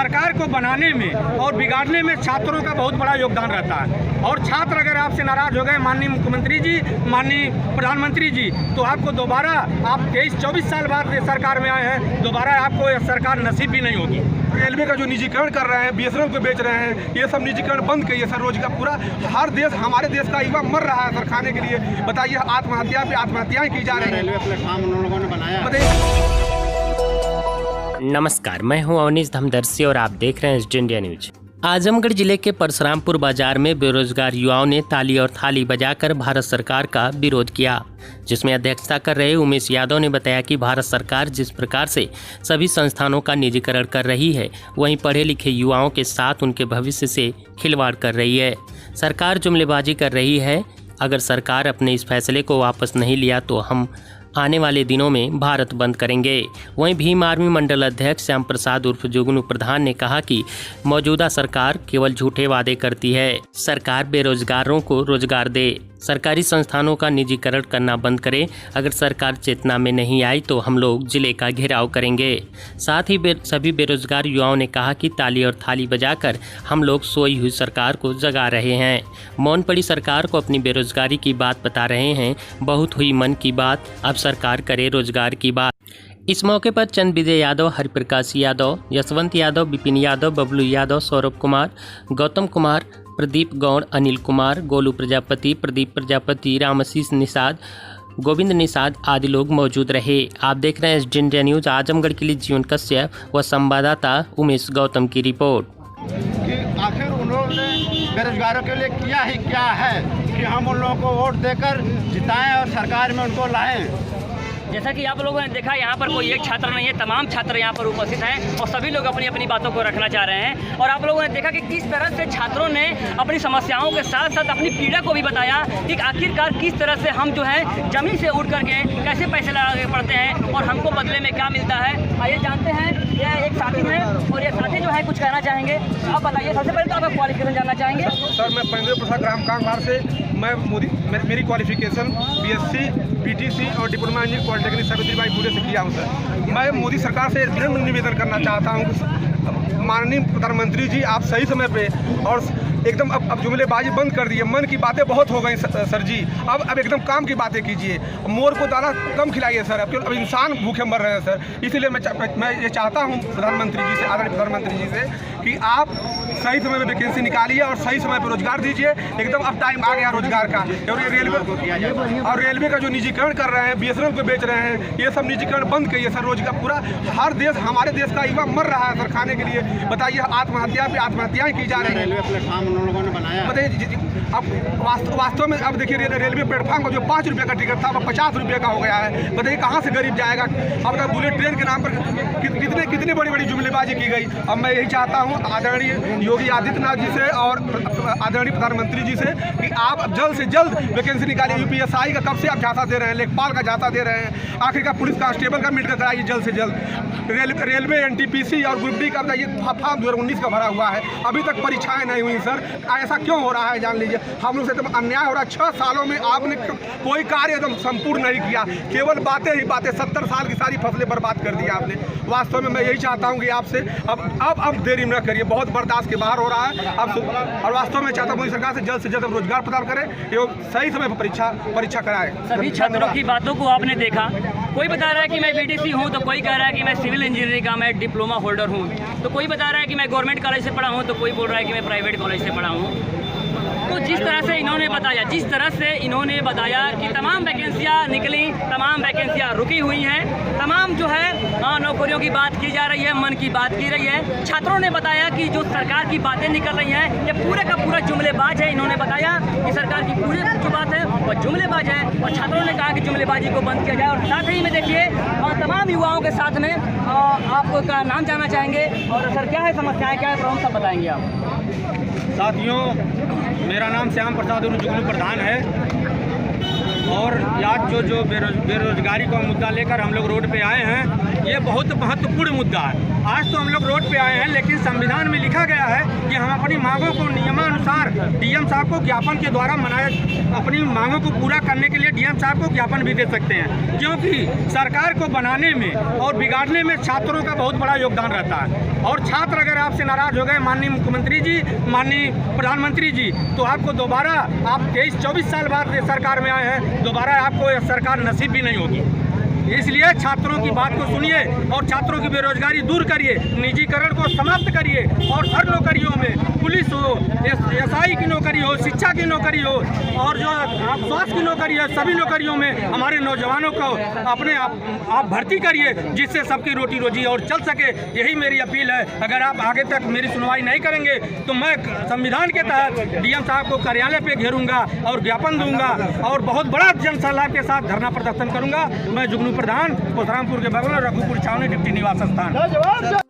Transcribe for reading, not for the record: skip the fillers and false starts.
सरकार को बनाने में और बिगाड़ने में छात्रों का बहुत बड़ा योगदान रहता है। और छात्र अगर आपसे नाराज हो गए माननीय मुख्यमंत्री जी, माननीय प्रधानमंत्री जी, तो आपको दोबारा, आप 23-24 साल बाद सरकार में आए हैं, दोबारा आपको यह सरकार नसीब भी नहीं होगी। रेलवे का जो निजीकरण कर रहे हैं, BSNL को बेच रहे हैं, ये सब निजीकरण बंद करिए सर। रोजगार पूरा हर देश, हमारे देश का युवा मर रहा है सर खाने के लिए। बताइए, आत्महत्या पे आत्महत्याएं की जा रही हैं। रेलवे प्लेटफॉर्म उन लोगों ने बनाया। नमस्कार, मैं हूं अवनीश धमदर्शी और आप देख रहे हैं एसडी इंडिया न्यूज। आजमगढ़ जिले के परशुरामपुर बाजार में बेरोजगार युवाओं ने ताली और थाली बजाकर भारत सरकार का विरोध किया, जिसमें अध्यक्षता कर रहे उमेश यादव ने बताया कि भारत सरकार जिस प्रकार से सभी संस्थानों का निजीकरण कर रही है, वहीं पढ़े लिखे युवाओं के साथ उनके भविष्य से खिलवाड़ कर रही है। सरकार जुमलेबाजी कर रही है। अगर सरकार अपने इस फैसले को वापस नहीं लिया तो हम आने वाले दिनों में भारत बंद करेंगे। वहीं भीम आर्मी मंडल अध्यक्ष श्याम प्रसाद उर्फ जुगनू प्रधान ने कहा कि मौजूदा सरकार केवल झूठे वादे करती है। सरकार बेरोजगारों को रोजगार दे, सरकारी संस्थानों का निजीकरण करना बंद करे। अगर सरकार चेतना में नहीं आई तो हम लोग जिले का घेराव करेंगे। साथ ही सभी बेरोजगार युवाओं ने कहा कि ताली और थाली बजाकर हम लोग सोई हुई सरकार को जगा रहे हैं। मौन पड़ी सरकार को अपनी बेरोजगारी की बात बता रहे हैं। बहुत हुई मन की बात, अब सरकार करे रोजगार की बात। इस मौके पर चंद विजय यादव, हरिप्रकाश यादव, यशवंत यादव, विपिन यादव, बबलू यादव, सौरभ कुमार, गौतम कुमार, प्रदीप गौड़, अनिल कुमार, गोलू प्रजापति, प्रदीप प्रजापति, रामशीष निषाद, गोविंद निषाद आदि लोग मौजूद रहे। आप देख रहे हैं एसडी इंडिया न्यूज। आजमगढ़ के लिए जीवन कश्यप व संवाददाता उमेश गौतम की रिपोर्ट। कि आखिर उन्होंने बेरोजगारों के लिए किया ही क्या है कि हम उन लोगों को वोट देकर जिताएं और सरकार में उनको लाएं। जैसा कि आप लोगों ने देखा, यहाँ पर कोई एक छात्र नहीं है, तमाम छात्र यहाँ पर उपस्थित हैं और सभी लोग अपनी अपनी बातों को रखना चाह रहे हैं। और आप लोगों ने देखा कि किस तरह से छात्रों ने अपनी समस्याओं के साथ साथ अपनी पीड़ा को भी बताया कि आखिरकार किस तरह से हम जो है जमीन से उठ करके कैसे पैसे लगा पड़ते हैं और हमको बदले में क्या मिलता है। आइए जानते हैं, यह एक साथी है और ये साथी जो है कुछ कहना चाहेंगे। आप बताइए, सबसे पहले तो आपका क्वालिफिकेशन जानना चाहेंगे। सर, मैं पंद्रह प्रसाद ग्राम कांगबार से, मैं मेरी क्वालिफिकेशन BSc, PTC और diploma engineer polytechnic Savitribai Phule से किया हूँ सर। मैं मोदी सरकार से दृढ़ निवेदन करना चाहता हूँ कि माननीय प्रधानमंत्री जी, आप सही समय पे और एकदम अब जुमलेबाजी बंद कर दिए। मन की बातें बहुत हो गई सर जी, अब एकदम काम की बातें कीजिए। मोर को दाना कम खिलाइए सर, अब इंसान भूखे मर रहे हैं सर। इसलिए मैं ये चाहता हूँ प्रधानमंत्री जी से, आदरणीय प्रधानमंत्री जी से, कि आप सही समय में वैकेंसी निकालिए और सही समय पर रोजगार दीजिए। एकदम अब टाइम आ गया रोजगार का। और रेलवे का जो निजीकरण कर रहे हैं, BSNL को बेच रहे हैं, ये सब निजीकरण बंद करिए सर। रोजगार पूरा हर देश, हमारे देश का युवा मर रहा है सर खाने के लिए। बताइए, आत्महत्या पे आत्महत्याएं की जा रही हैं। रेलवे प्लेटफॉर्म उन लोगों ने बनाया। बताइए, अब वास्तव में अब देखिए, रेलवे प्लेटफॉर्म का जो 5 रुपये का टिकट था अब 50 रुपये का हो गया है। बताइए, कहाँ से गरीब जाएगा। अब तक बुलेट ट्रेन के नाम पर कितनी बड़ी बड़ी जुमलेबाजी की गई। अब मैं यही चाहता हूँ आदरणीय योगी आदित्यनाथ जी से और आदरणीय प्रधानमंत्री जी से कि आप जल्द से जल्द वैकेंसी निकालिए। UPSI का कब से आप झांसा दे रहे हैं, लेखपाल का झांसा दे रहे हैं, आखिरकार पुलिस कांस्टेबल का मेडिकल कराइए जल्द से जल्द। रेलवे NTPC और ग्रुप D का फॉर्म 2019 का भरा हुआ है, अभी तक परीक्षाएं नहीं हुई सर। ऐसा क्यों हो रहा है जान लीजिए। हम लोग से एकदम अन्याय हो रहा है। 6 सालों में आपने कोई कार्य एकदम संपूर्ण नहीं किया, केवल बातें ही बातें। 70 साल की सारी फसलें बर्बाद कर दी आपने। वास्तव में मैं यही चाहता हूँ कि आपसे अब देरी न करिए, बहुत बर्दाश्त के बाहर हो रहा है अब। और वास्तव में चाहता हूँ मोदी सरकार से जल्द रोजगार प्रदान करें एवं सही समय पर परीक्षा कराएं। सभी छात्रों की बातों को आपने देखा। कोई बता रहा है कि मैं BTC हूँ, तो कोई कह रहा है कि मैं सिविल इंजीनियरिंग का मैं डिप्लोमा होल्डर हूँ, तो कोई बता रहा है कि मैं गवर्नमेंट कॉलेज से पढ़ा हूँ, तो कोई बोल रहा है कि मैं प्राइवेट कॉलेज से पढ़ा हूँ। तो जिस तरह से इन्होंने बताया कि तमाम वैकेंसियाँ निकली, तमाम वैकेंसियाँ रुकी हुई हैं, तमाम जो है नौकरियों की बात की जा रही है, मन की बात की रही है। छात्रों ने बताया कि जो सरकार की बातें निकल रही हैं, ये पूरे का पूरा जुमलेबाज है। इन्होंने बताया कि सरकार की पूरी जो बात है वो जुमलेबाज है और छात्रों ने कहा कि जुमलेबाजी को बंद किया जाए। और साथ ही में देखिए, तमाम युवाओं के साथ में आपको का नाम जानना चाहेंगे और सर क्या है समस्याएँ, क्या है प्रॉब्लम, सब बताएंगे आप। साथियों, मेरा नाम श्याम प्रसाद उर्फ जुगनू प्रधान है और आज जो बेरोजगारी का मुद्दा लेकर हम लोग रोड पे आए हैं, ये बहुत महत्वपूर्ण मुद्दा है। आज तो हम लोग रोड पे आए हैं, लेकिन संविधान में लिखा गया है कि हम अपनी मांगों को नियमानुसार डीएम साहब को ज्ञापन के द्वारा अपनी मांगों को पूरा करने के लिए डीएम साहब को ज्ञापन भी दे सकते हैं, क्योंकि सरकार को बनाने में और बिगाड़ने में छात्रों का बहुत बड़ा योगदान रहता है। और छात्र अगर आपसे नाराज हो गए माननीय मुख्यमंत्री जी, माननीय प्रधानमंत्री जी, तो आपको दोबारा आप 23-24 साल बाद सरकार में आए हैं, दोबारा आपको यह सरकार नसीब भी नहीं होगी। इसलिए छात्रों की बात को सुनिए और छात्रों की बेरोजगारी दूर करिए, निजीकरण को समाप्त करिए और हर नौकरियों में, पुलिस हो, एसआई की नौकरी हो, शिक्षा की नौकरी हो और जो स्वास्थ्य की नौकरी है, सभी नौकरियों में हमारे नौजवानों को अपने आप भर्ती करिए, जिससे सबकी रोटी रोजी और चल सके। यही मेरी अपील है। अगर आप आगे तक मेरी सुनवाई नहीं करेंगे तो मैं संविधान के तहत डीएम साहब को कार्यालय पे घेरूंगा और ज्ञापन दूंगा और बहुत बड़ा जनसलाह के साथ धरना प्रदर्शन करूंगा। मैं जुगनू प्रधान, परशुरामपुर के बगल में रघुपुर छावनी डिप्टी निवास स्थान।